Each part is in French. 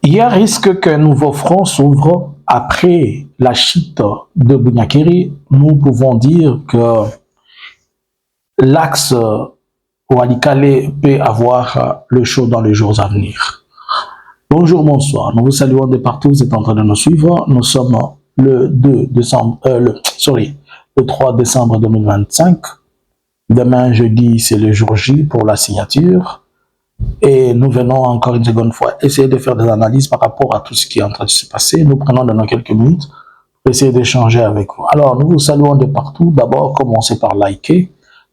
Il y a risque qu'un nouveau front s'ouvre après la chute de Bunyakiri. Nous pouvons dire que l'axe Walikale peut avoir le chaud dans les jours à venir. Bonjour, bonsoir. Nous vous saluons de partout. Vous êtes en train de nous suivre. Nous sommes le 3 décembre 2025. Demain, jeudi, c'est le jour J pour la signature. Et nous venons encore une seconde fois essayer de faire des analyses par rapport à tout ce qui est en train de se passer. Nous prenons dans quelques minutes pour essayer d'échanger avec vous. Alors, nous vous saluons de partout. D'abord, commencez par liker,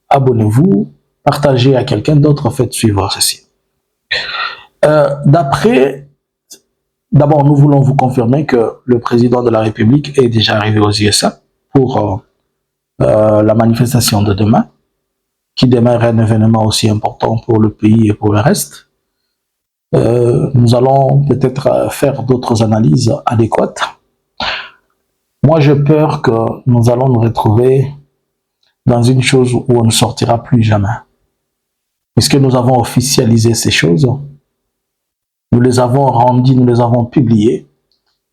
abonnez-vous, partagez à quelqu'un d'autre, faites suivre ceci. D'abord, nous voulons vous confirmer que le président de la République est déjà arrivé aux USA pour la manifestation de demain, qui demeure un événement aussi important pour le pays et pour le reste. Nous allons peut-être faire d'autres analyses adéquates. Moi, j'ai peur que nous allons nous retrouver dans une chose où on ne sortira plus jamais. Puisque nous avons officialisé ces choses, nous les avons rendues, nous les avons publiées,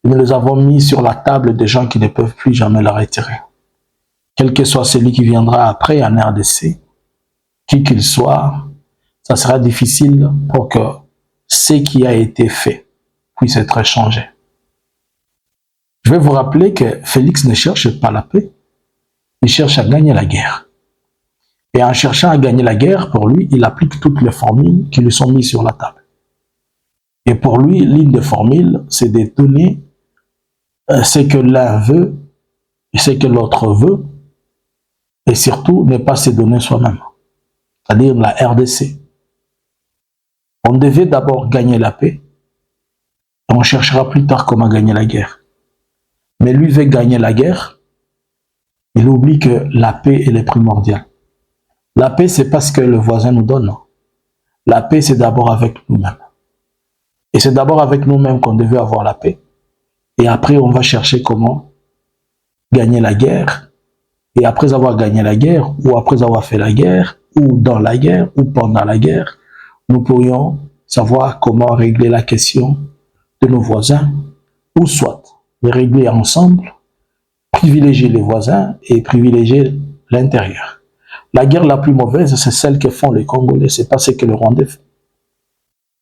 et nous les avons mis sur la table des gens qui ne peuvent plus jamais la retirer. Quel que soit celui qui viendra après en RDC, qui qu'il soit, ça sera difficile pour que ce qui a été fait puisse être changé. Je vais vous rappeler que Félix ne cherche pas la paix, il cherche à gagner la guerre. Et en cherchant à gagner la guerre, pour lui, il applique toutes les formules qui lui sont mises sur la table. Et pour lui, l'une des formules, c'est de donner ce que l'un veut et ce que l'autre veut, et surtout ne pas se donner soi-même. C'est-à-dire la RDC. On devait d'abord gagner la paix, et on cherchera plus tard comment gagner la guerre. Mais lui veut gagner la guerre, il oublie que la paix, elle est primordiale. La paix, c'est pas ce que le voisin nous donne. La paix, c'est d'abord avec nous-mêmes. Et c'est d'abord avec nous-mêmes qu'on devait avoir la paix. Et après, on va chercher comment gagner la guerre. Et après avoir gagné la guerre, ou après avoir fait la guerre, ou dans la guerre, ou pendant la guerre, nous pourrions savoir comment régler la question de nos voisins, ou soit les régler ensemble, privilégier les voisins et privilégier l'intérieur. La guerre la plus mauvaise, c'est celle que font les Congolais, c'est pas ce que le Rwandais fait.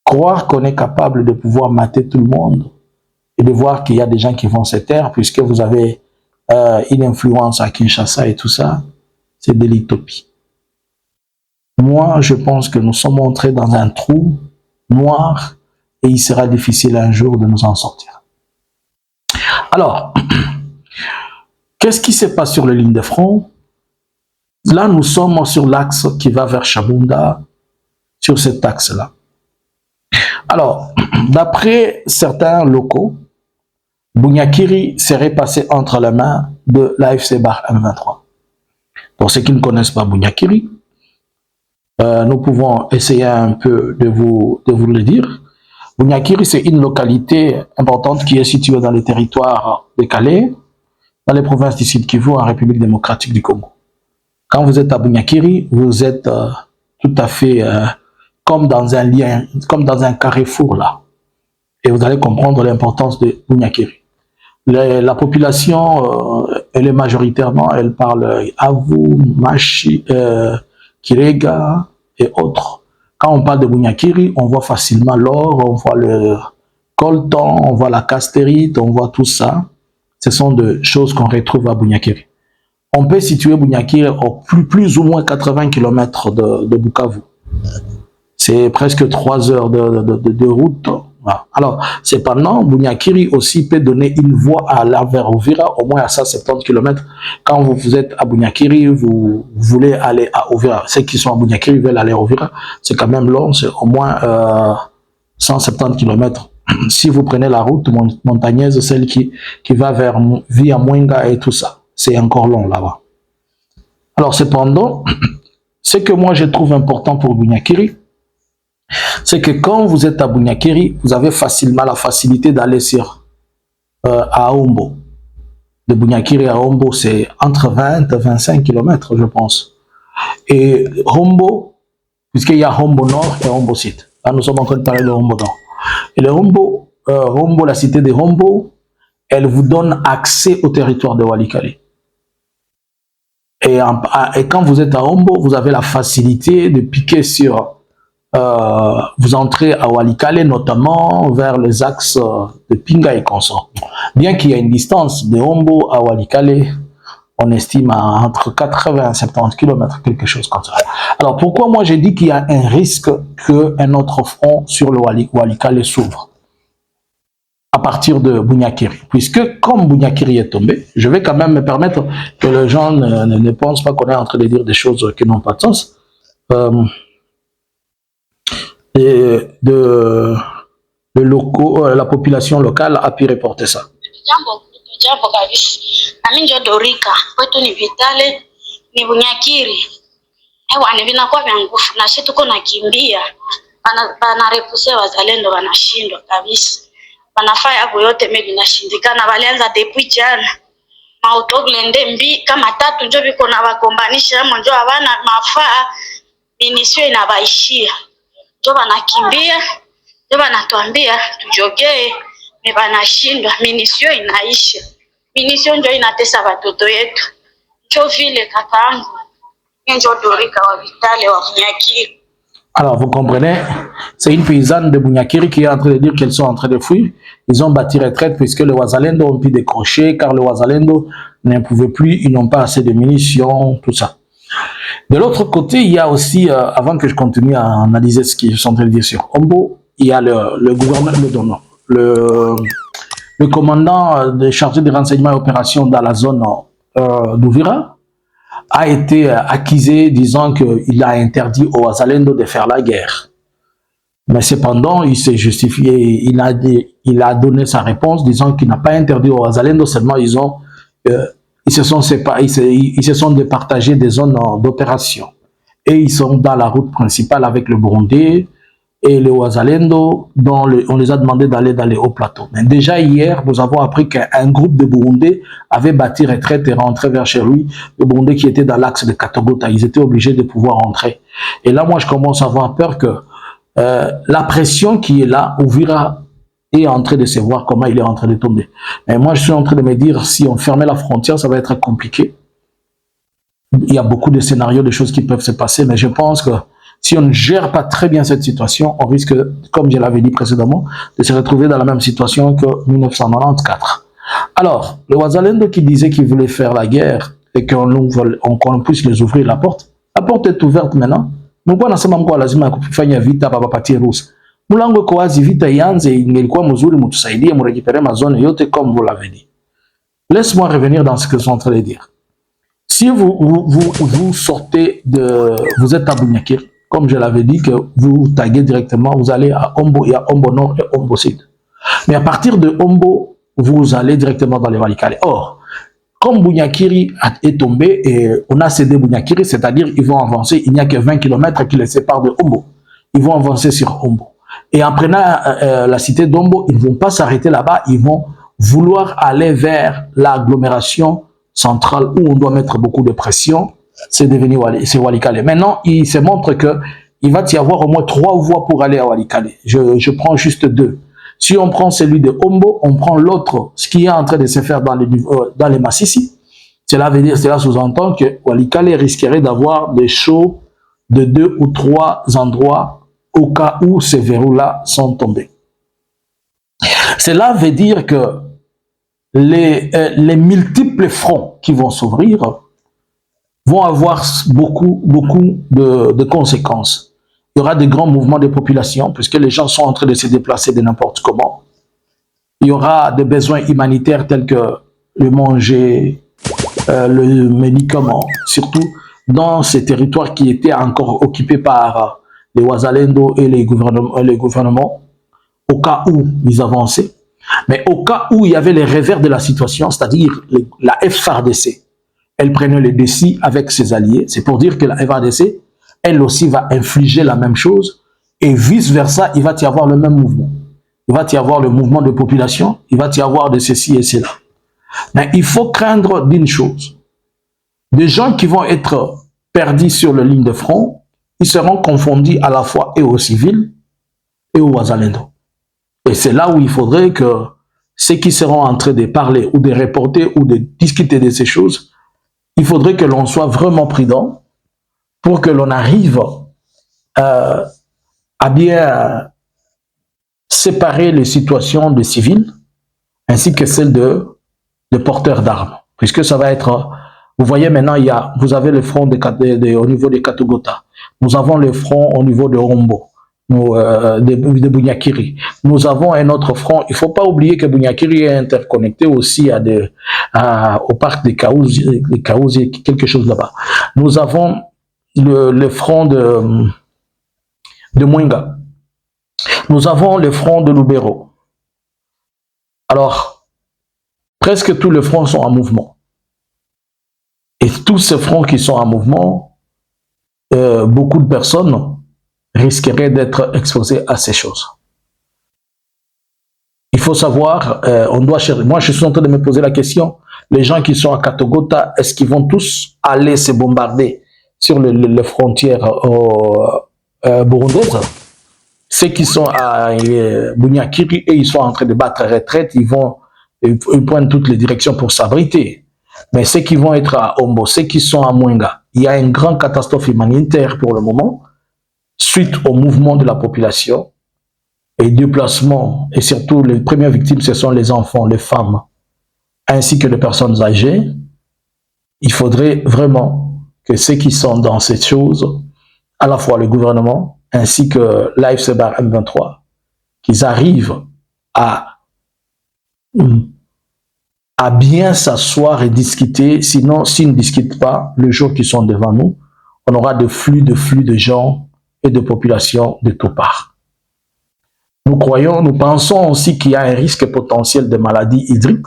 Croire qu'on est capable de pouvoir mater tout le monde et de voir qu'il y a des gens qui vont se taire puisque vous avez une influence à Kinshasa et tout ça, c'est de l'utopie. Moi, je pense que nous sommes entrés dans un trou noir et il sera difficile un jour de nous en sortir. Alors, qu'est-ce qui se passe sur les lignes de front? Là, nous sommes sur l'axe qui va vers Chabunda, sur cet axe-là. Alors, d'après certains locaux, Bunyakiri serait passé entre les mains de l'AFC Bar M23. Pour ceux qui ne connaissent pas Bunyakiri, nous pouvons essayer un peu de vous le dire. Bunyakiri, c'est une localité importante qui est située dans les territoires de Calais, dans les provinces du Sud Kivu, en République démocratique du Congo. Quand vous êtes à Bunyakiri, vous êtes tout à fait comme dans un lien, comme dans un carrefour là. Et vous allez comprendre l'importance de Bunyakiri. La population, elle est majoritairement, elle parle Avu, Mashi, Kirega et autres. Quand on parle de Bunyakiri, on voit facilement l'or, on voit le coltan, on voit la castérite, on voit tout ça. Ce sont des choses qu'on retrouve à Bunyakiri. On peut situer Bunyakiri au plus ou moins 80 km de Bukavu. C'est presque 3 heures de route. Voilà. Alors, cependant, Bunyakiri aussi peut donner une voie à la vers Uvira, au moins à 170 km. Quand vous êtes à Bunyakiri, vous voulez aller à Uvira. Ceux qui sont à Bunyakiri veulent aller à Uvira. C'est quand même long, c'est au moins 170 km. Si vous prenez la route montagneuse, celle qui va vers via Mwenga et tout ça, c'est encore long là-bas. Alors, cependant, ce que moi je trouve important pour Bunyakiri, c'est que quand vous êtes à Bunyakiri, vous avez facilement la facilité d'aller sur à Hombo. De Bunyakiri à Hombo, c'est entre 20 et 25 km, je pense. Et Hombo, puisqu'il y a Hombo Nord et Hombo Sud. Là, nous sommes en train de parler de Hombo Nord. Et le Hombo, Rombo, la cité de Rombo, elle vous donne accès au territoire de Walikale. Et quand vous êtes à Rombo, vous avez la facilité de piquer sur... vous entrez à Walikale, notamment vers les axes de Pinga et consort. Bien qu'il y ait une distance de Rombo à Walikale, on estime à entre 80 et 70 km, quelque chose comme ça. Alors pourquoi moi j'ai dit qu'il y a un risque qu'un autre front sur le Walikale s'ouvre à partir de Bunyakiri? Puisque comme Bunyakiri est tombé, je vais quand même me permettre que les gens ne pensent pas qu'on est en train de dire des choses qui n'ont pas de sens. La population locale a pu reporter ça. Jambo kabisa. Na mimi ndio Dorika, kwetu ni Vitale, ni Bunyakiri. Hewa ni vinakuwa vya nguvu na sisi tuko nakimbia. Bana repuse wazalendo wanashindwa kabisa. Wanafanya hapo yote mimi vinashindikana. Walianza depuis jana. Mautoglende mbi kama 3 ndio biko na wagombanisha hapo ndio hawana mafaa. Minisio inabaishia. Ndio wanakimbia. Ndio wanatuambia tujogee. Banashindwa, minisio inaisha. Minisio ndio inatesa watoto yetu. Ndio vile kakaangu. Ndio Dorika wa Vitale wa Bunyakiri. Alors, vous comprenez, c'est une paysanne de Bunyakiri qui est en train de dire qu'elles sont en train de fuir. Ils ont bâti retraite puisque les Wazalendo ont pu décrocher, car les Wazalendo ne pouvaient plus, ils n'ont pas assez de munitions, tout ça. De l'autre côté, il y a aussi, avant que je continue à analyser ce qu'ils sont en train de dire sur Ombo, il y a le gouverneur, le commandant chargé des renseignements et opérations dans la zone d'Ouvira a été accusé disant qu'il a interdit aux Wazalendo de faire la guerre. Mais cependant, il s'est justifié, il a donné sa réponse disant qu'il n'a pas interdit aux Wazalendo, seulement ils se sont séparés, ils se sont départagés des zones d'opération. Et ils sont dans la route principale avec le Burundi et le Wazalendo, dont on les a demandé d'aller dans les hauts plateaux. Mais déjà hier, nous avons appris qu'un groupe de Burundais avait bâti retraite et rentré vers chez lui, le Burundais qui était dans l'axe de Katogota. Ils étaient obligés de pouvoir rentrer. Et là, moi, je commence à avoir peur que la pression qui est là, Ouvira est en train de se voir comment il est en train de tomber. Mais moi, je suis en train de me dire, si on fermait la frontière, ça va être compliqué. Il y a beaucoup de scénarios, de choses qui peuvent se passer, mais je pense que si on ne gère pas très bien cette situation, on risque, comme je l'avais dit précédemment, de se retrouver dans la même situation que 1994. Alors, le Wazalendo qui disait qu'il voulait faire la guerre et qu'on puisse les ouvrir la porte est ouverte maintenant. Mungu anasema mko lazima kufanya vita baba patie ruhusa. Mlango kwa wazi, vita ianze, ingelikuwa mzuri mtusaidie mrekipere mazone yote comme vous l'avez dit. Laisse-moi revenir dans ce que je suis en train de dire. Si vous sortez vous êtes à Bunyakiri, comme je l'avais dit, que vous taguez directement, vous allez à Ombo, il y a Ombo Nord et Ombo Sud. Mais à partir de Ombo, vous allez directement dans les Walikale. Or, comme Bunyakiri est tombé et on a cédé Bunyakiri, c'est-à-dire ils vont avancer, il n'y a que 20 km qui les séparent de Ombo. Ils vont avancer sur Ombo. Et en prenant la cité d'Ombo, ils ne vont pas s'arrêter là-bas, ils vont vouloir aller vers l'agglomération centrale où on doit mettre beaucoup de pression. C'est devenu Walikale. Maintenant, il se montre que il va y avoir au moins 3 voies pour aller à Walikale. Je prends juste 2. Si on prend celui de Ombo, on prend l'autre, ce qui est en train de se faire dans les Massissi. Cela veut dire, cela sous-entend que Walikale risquerait d'avoir des shows de 2 ou 3 endroits au cas où ces verrous-là sont tombés. Cela veut dire que les multiples fronts qui vont s'ouvrir vont avoir beaucoup de conséquences. Il y aura des grands mouvements de population, puisque les gens sont en train de se déplacer de n'importe comment. Il y aura des besoins humanitaires tels que le manger, le médicament, surtout dans ces territoires qui étaient encore occupés par les Wazalendo et les gouvernements, au cas où ils avançaient. Mais au cas où il y avait les revers de la situation, c'est-à-dire la FARDC, elle prenait le décis avec ses alliés. C'est pour dire que la FARDC, elle aussi va infliger la même chose et vice-versa, il va y avoir le même mouvement. Il va y avoir le mouvement de population, il va y avoir de ceci et cela. Mais il faut craindre d'une chose. Des gens qui vont être perdus sur la ligne de front, ils seront confondus à la fois et aux civils et aux Wazalendo. Et c'est là où il faudrait que ceux qui seront en train de parler ou de reporter ou de discuter de ces choses, il faudrait que l'on soit vraiment prudent pour que l'on arrive à bien séparer les situations de civils ainsi que celles de porteurs d'armes. Puisque ça va être... Vous voyez maintenant, vous avez le front au niveau de Katogota. Nous avons le front au niveau de Rombo, de Bunyakiri. Nous avons un autre front. Il ne faut pas oublier que Bunyakiri est interconnecté aussi au parc des Kaouzi, quelque chose là-bas. Nous avons le front de Mwenga. Nous avons le front de Lubero. Alors, presque tous les fronts sont en mouvement. Et tous ces fronts qui sont en mouvement, beaucoup de personnes risqueraient d'être exposées à ces choses. Il faut savoir, on doit chercher. Moi, je suis en train de me poser la question, les gens qui sont à Katogota, est-ce qu'ils vont tous aller se bombarder sur les frontières burundaises? Ceux qui sont à Bunyakiri, et ils sont en train de battre retraite, ils prennent toutes les directions pour s'abriter. Mais ceux qui vont être à Ombo, ceux qui sont à Mwenga, il y a une grande catastrophe humanitaire pour le moment, suite au mouvement de la population et déplacement, et surtout les premières victimes, ce sont les enfants, les femmes, ainsi que les personnes âgées. Il faudrait vraiment que ceux qui sont dans cette chose, à la fois le gouvernement, ainsi que l'AFC-BAR M23, qu'ils arrivent à bien s'asseoir et discuter. Sinon, s'ils ne discutent pas, le jour qu'ils sont devant nous, on aura de flux de gens et de populations de toutes parts. Nous pensons aussi qu'il y a un risque potentiel de maladies hydriques.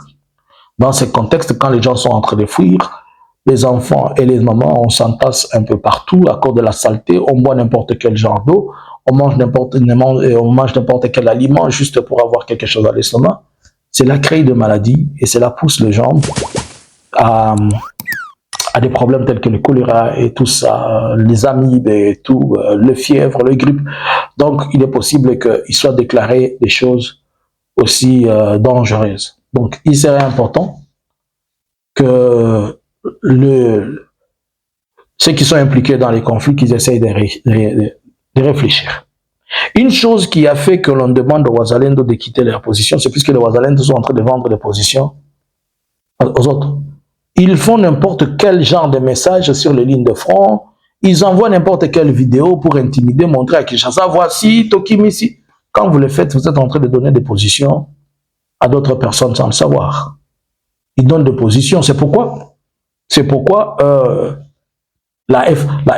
Dans ce contexte, quand les gens sont en train de fuir, les enfants et les mamans, on s'entasse un peu partout à cause de la saleté, on boit n'importe quel genre d'eau, on mange n'importe quel aliment juste pour avoir quelque chose à l'estomac. Cela crée des maladies et cela pousse les gens à des problèmes tels que le choléra et tout ça, les amibes et tout, le fièvre, le grippe. Donc, il est possible qu'il soit déclaré des choses aussi dangereuses. Donc, il serait important que ceux qui sont impliqués dans les conflits, qu'ils essayent de réfléchir. Une chose qui a fait que l'on demande aux Wazalendo de quitter leur position, c'est puisque les Wazalendo sont en train de vendre des positions aux autres. Ils font n'importe quel genre de message sur les lignes de front, ils envoient n'importe quelle vidéo pour intimider, montrer à Kinshasa, voici Tokimisi. Quand vous le faites, vous êtes en train de donner des positions à d'autres personnes sans le savoir. Ils donnent des positions, c'est pourquoi la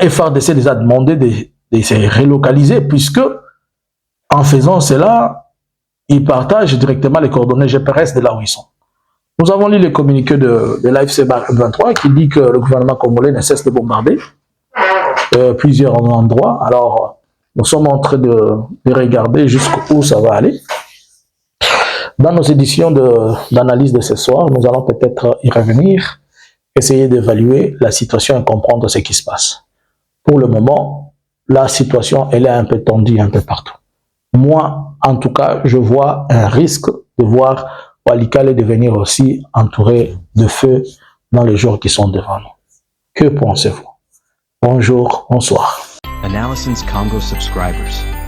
FRDC les a demandé de se relocaliser, puisque en faisant cela, ils partagent directement les coordonnées GPS de là où ils sont. Nous avons lu les communiqués de l'AFC-BAR M23 qui dit que le gouvernement congolais ne cesse de bombarder plusieurs endroits. Alors, nous sommes en train de regarder jusqu'où ça va aller. Dans nos éditions d'analyse de ce soir, nous allons peut-être y revenir, essayer d'évaluer la situation et comprendre ce qui se passe. Pour le moment, la situation, elle est un peu tendue un peu partout. Moi, en tout cas, je vois un risque de voir Walikale devenir aussi entouré de feu dans les jours qui sont devant nous. Que pensez-vous? Bonjour, bonsoir. Analysins Congo subscribers.